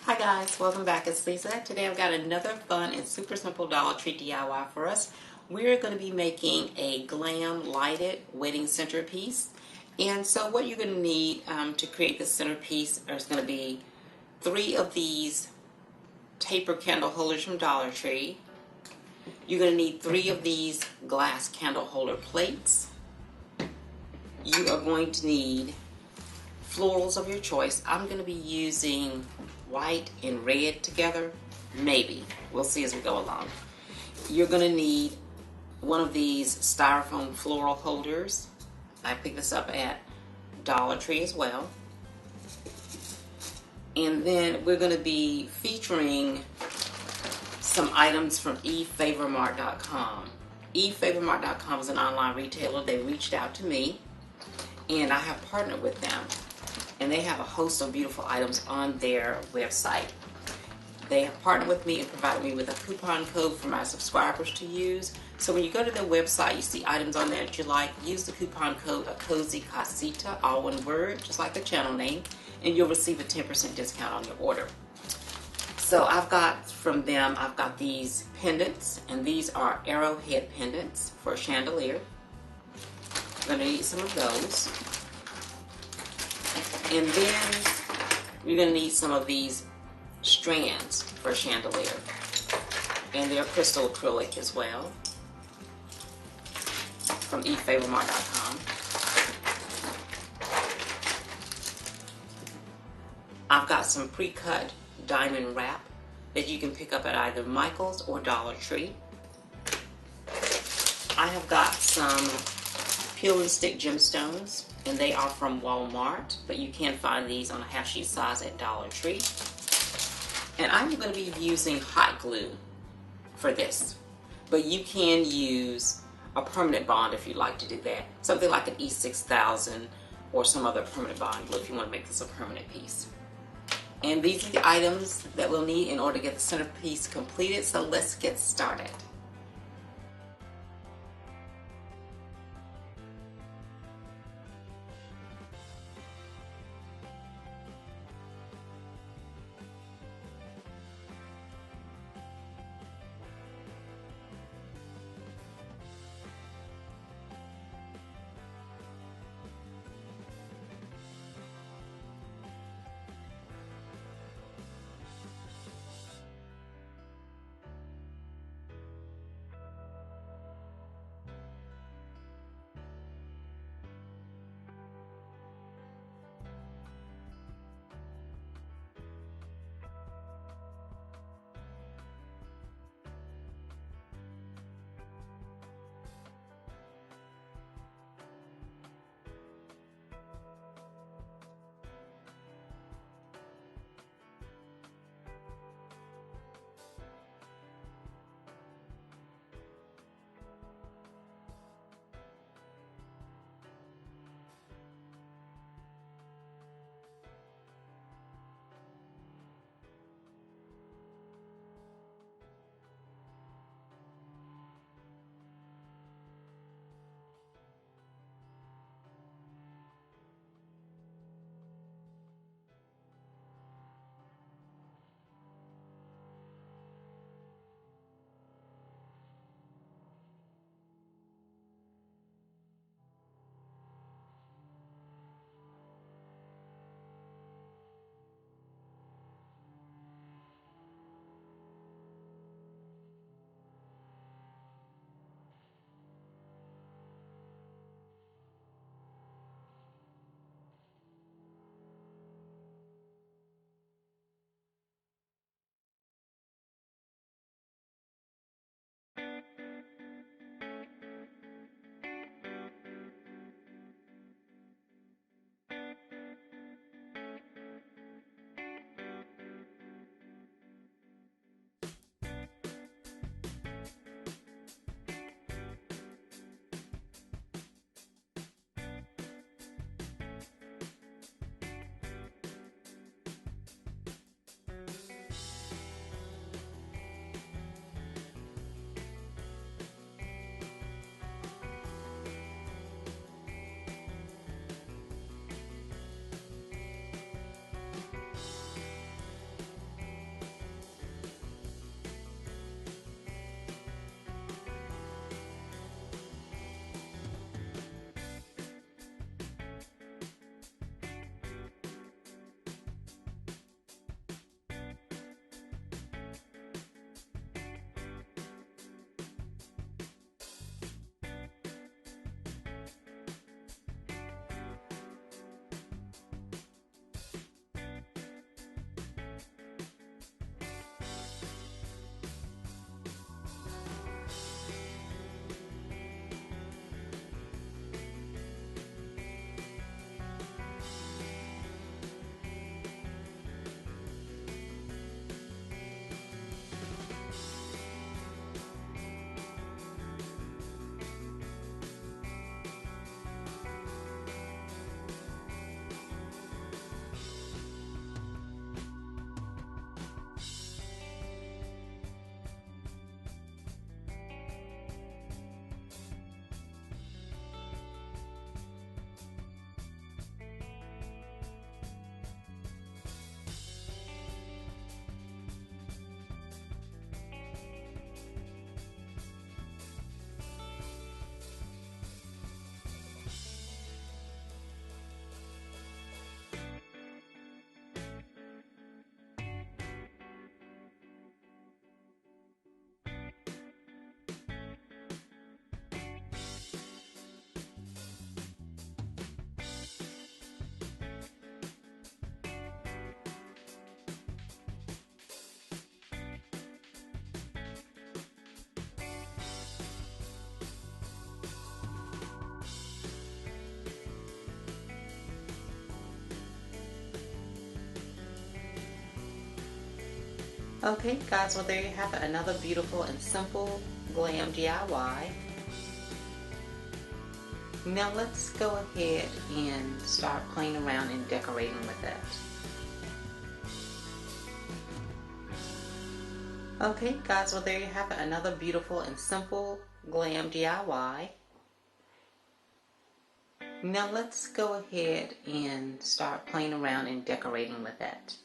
Hi guys, welcome back. It's Lisa. Today I've got another fun and super simple Dollar Tree DIY for us. We're going to be making a glam lighted wedding centerpiece. And so what you're going to need to create this centerpiece is going to be 3 of these taper candle holders from Dollar Tree. You're going to need 3 of these glass candle holder plates. You are going to need florals of your choice. I'm going to be using white and red together. Maybe. We'll see as we go along. You're going to need one of these styrofoam floral holders. I picked this up at Dollar Tree as well. And then we're going to be featuring some items from EFavormart.com. EFavormart.com is an online retailer. They reached out to me and I have partnered with them. And they have a host of beautiful items on their website. They have partnered with me and provided me with a coupon code for my subscribers to use. So when you go to their website, you see items on there that you like, use the coupon code Casita, all one word, just like the channel name, and you'll receive a 10% discount on your order. So I've got from them, I've got these pendants, and these are Arrowhead Pendants for a chandelier. I'm going to need some of those. And then you're going to need some of these strands for a chandelier. And they're crystal acrylic as well from EFavormart.com. I've got some pre-cut diamond wrap that you can pick up at either Michael's or Dollar Tree. I have got some peel and stick gemstones, and they are from Walmart, but you can find these on a half sheet size at Dollar Tree. And I'm going to be using hot glue for this, but you can use a permanent bond if you'd like to do that. Something like an E6000 or some other permanent bond glue if you want to make this a permanent piece. And these are the items that we'll need in order to get the centerpiece completed, so let's get started. Okay guys, well there you have it, another beautiful and simple glam DIY. Now let's go ahead and start playing around and decorating with it. Okay guys, well there you have it, another beautiful and simple glam DIY. Now let's go ahead and start playing around and decorating with it.